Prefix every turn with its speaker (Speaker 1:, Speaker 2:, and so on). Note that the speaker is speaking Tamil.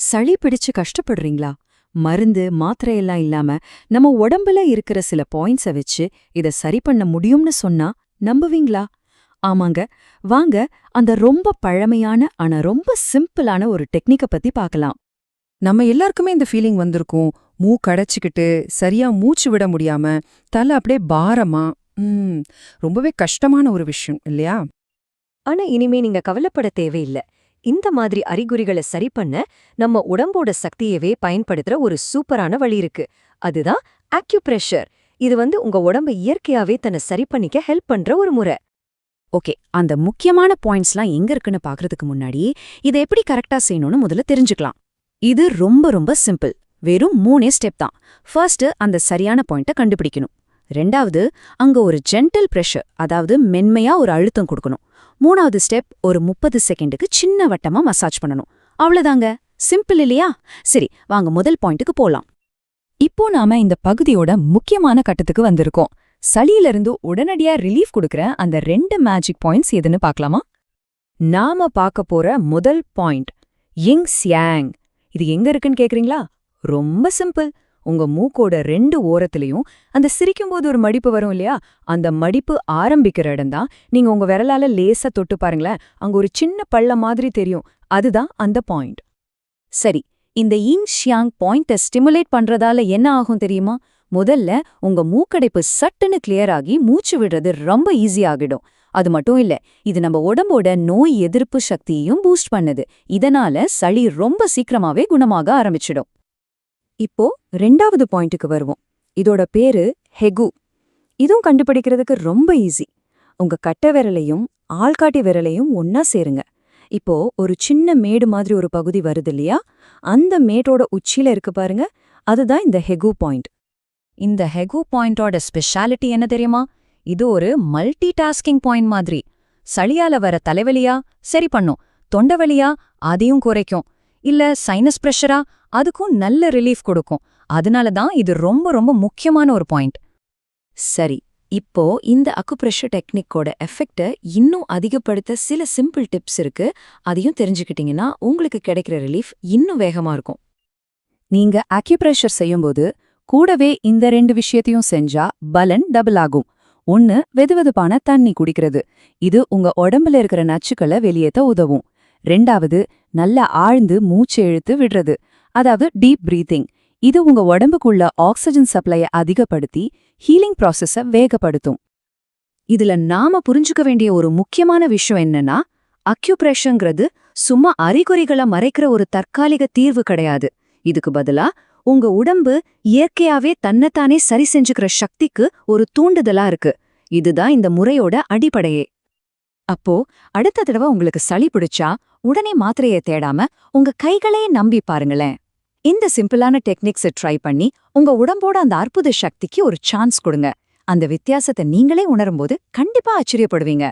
Speaker 1: சளி பிடிச்சு கஷ்டப்படுறீங்களா? மருந்து மாத்திரையெல்லாம் இல்லாம நம்ம உடம்புல இருக்கிற சில பாயிண்ட்ஸ வச்சு இத சரி பண்ண முடியும்னு சொன்னா நம்புவீங்களா? ஆமாங்க. வாங்க அந்த ரொம்ப பழமையான ஆனா ரொம்ப சிம்பிளான ஒரு டெக்னிக்க பத்தி பார்க்கலாம்.
Speaker 2: நம்ம எல்லாருக்குமே இந்த ஃபீலிங் வந்திருக்கும். மூக்கடைச்சிக்கிட்டு, சரியா மூச்சு விட முடியாம, தலை அப்படியே பாரமா, ரொம்பவே கஷ்டமான ஒரு விஷயம் இல்லையா?
Speaker 3: ஆனா இனிமே நீங்க கவலைப்பட தேவையில்ல. இந்த மாதிரி அறிகுறிகளை சரி பண்ண நம்ம உடம்போட சக்தியவே பயன்படுத்துற ஒரு சூப்பரான வழி இருக்கு. அதுதான் அக்யூப்ரெஷர். இது உங்க உடம்ப இயற்கையாவே தன்னை சரி பண்ணிக்க ஹெல்ப் பண்ற ஒரு முறை.
Speaker 1: ஓகே, அந்த முக்கியமான பாயிண்ட்ஸ்லாம் எங்க இருக்குன்னு பார்க்கறதுக்கு முன்னாடி இத எப்படி கரெக்ட்டா செய்யணும்னு முதல்ல தெரிஞ்சுக்கலாம். இது ரொம்ப ரொம்ப சிம்பிள். வெறும் 3 ஸ்டெப் தான். ஃபர்ஸ்ட் அந்த சரியான பாயிண்ட்ட கண்டுபிடிக்கணும். ரெண்டாவது, அங்க ஒரு ஜென்டில் பிரஷர், அதாவது மென்மையா ஒரு அழுத்தம் கொடுக்கணும். மூணாவது ஸ்டெப், ஒரு 30 செகண்டுக்கு சின்ன வட்டமா மசாஜ் பண்ணணும். அவ்வளவுதாங்க. சிம்பிள் இல்லையா? சரி, வாங்க முதல் பாயிண்ட்டுக்கு போலாம்.
Speaker 2: இப்போ நாம இந்த பகுதியோட முக்கியமான கட்டத்துக்கு வந்திருக்கோம். சளியிலிருந்து உடனடியா ரிலீஃப் கொடுக்கற அந்த 2 மேஜிக் பாயிண்ட்ஸ் எதுன்னு பார்க்கலாமா?
Speaker 1: நாம பார்க்க போற முதல் பாயிண்ட் யிங் சியாங். இது எங்க இருக்குன்னு கேக்குறீங்களா? ரொம்ப சிம்பிள். உங்க மூக்கோட 2 ஓரத்திலையும் அந்த சிரிக்கும்போது ஒரு மடிப்பு வரும் இல்லையா? அந்த மடிப்பு ஆரம்பிக்கிற இடம்தான். நீங்க உங்க விரலால லேசா தொட்டு பாருங்களேன். அங்க ஒரு சின்ன பள்ளம் மாதிரி தெரியும். அதுதான் அந்த பாயிண்ட். சரி, இந்த யிங் ஷியாங் பாயிண்ட்டை ஸ்டிமுலேட் பண்றதால என்ன ஆகும் தெரியுமா? முதல்ல உங்க மூக்கடைப்பு சட்டுன்னு கிளியர் ஆகி மூச்சு விடுறது ரொம்ப ஈஸி ஆகிடும். அது மட்டும் இல்ல, இது நம்ம உடம்போட நோய் எதிர்ப்பு சக்தியையும் பூஸ்ட் பண்ணுது. இதனால சளி ரொம்ப சீக்கிரமாவே குணமாக ஆரம்பிச்சிடும். இப்போ 2வது பாயிண்ட்டுக்கு வருவோம். இதோட பேரு ஹெகு. இதுவும் கண்டுபிடிக்கிறதுக்கு ரொம்ப ஈஸி. உங்க கட்டை விரலையும் ஆள்காட்டி விரலையும் ஒன்னா சேருங்க. இப்போ ஒரு சின்ன மேடு மாதிரி ஒரு பகுதி வருது இல்லையா? அந்த மேட்டோட உச்சியில இருக்கு பாருங்க, அதுதான் இந்த ஹெகு பாயிண்ட். இந்த ஹெகு பாயிண்டோட ஸ்பெஷாலிட்டி என்ன தெரியுமா? இது ஒரு மல்டி டாஸ்கிங் பாயிண்ட் மாதிரி. சளியால வர தலைவலியா சரி பண்ணும், தொண்டவலியா அதையும் குறைக்கும், இல்ல சைனஸ் பிரஷரா அதுக்கும் நல்ல ரிலீஃப் கொடுக்கும். அதனால தான் இது ரொம்ப ரொம்ப முக்கியமான ஒரு பாயிண்ட். சரி, இப்போ இந்த அக்குப்ரெஷர் டெக்னிக்கோட எஃபெக்ட இன்னும் அதிகப்படுத்த சில சிம்பிள் டிப்ஸ் இருக்கு. அதையும் தெரிஞ்சுக்கிட்டீங்கன்னா உங்களுக்கு கிடைக்கிற ரிலீஃப் இன்னும் வேகமா இருக்கும். நீங்க அக்யூப்ரெஷர் செய்யும்போது கூடவே இந்த 2 விஷயத்தையும் செஞ்சா பலன் டபுள் ஆகும். ஒன்னு, வெதுவெதுப்பான தண்ணி குடிக்கிறது. இது உங்க உடம்புல இருக்கிற நச்சுக்களை வெளியேத்த உதவும். ரெண்டாவது, நல்லா ஆழ்ந்து மூச்சு இழுத்து விடுறது, அதாவது டீப் பிரீத்திங். இது உங்க உடம்புக்குள்ள ஆக்சிஜன் சப்ளையை அதிகப்படுத்தி ஹீலிங் ப்ராசஸ வேகப்படுத்தும். இதுல நாம புரிஞ்சுக்க வேண்டிய ஒரு முக்கியமான விஷயம் என்னன்னா, அக்யூப்ரெஷர்ங்கிறது சும்மா அறிகுறிகளை மறைக்கிற ஒரு தற்காலிக தீர்வு கிடையாது. இதுக்கு பதிலா உங்க உடம்பு இயற்கையாவே தன்னைத்தானே சரி செஞ்சுக்கிற சக்திக்கு ஒரு தூண்டுதலா இருக்கு. இதுதான் இந்த முறையோட அடிப்படையே. அப்போ அடுத்த தடவை உங்களுக்கு சளி பிடிச்சா உடனே மாத்திரையை தேடாம உங்க கைகளே நம்பி பாருங்களேன். இந்த சிம்பிளான டெக்னிக்ஸை ட்ரை பண்ணி உங்க உடம்போட அந்த அற்புத சக்திக்கு ஒரு சான்ஸ் கொடுங்க. அந்த வித்தியாசத்தை நீங்களே உணரும்போது கண்டிப்பா ஆச்சரியப்படுவீங்க.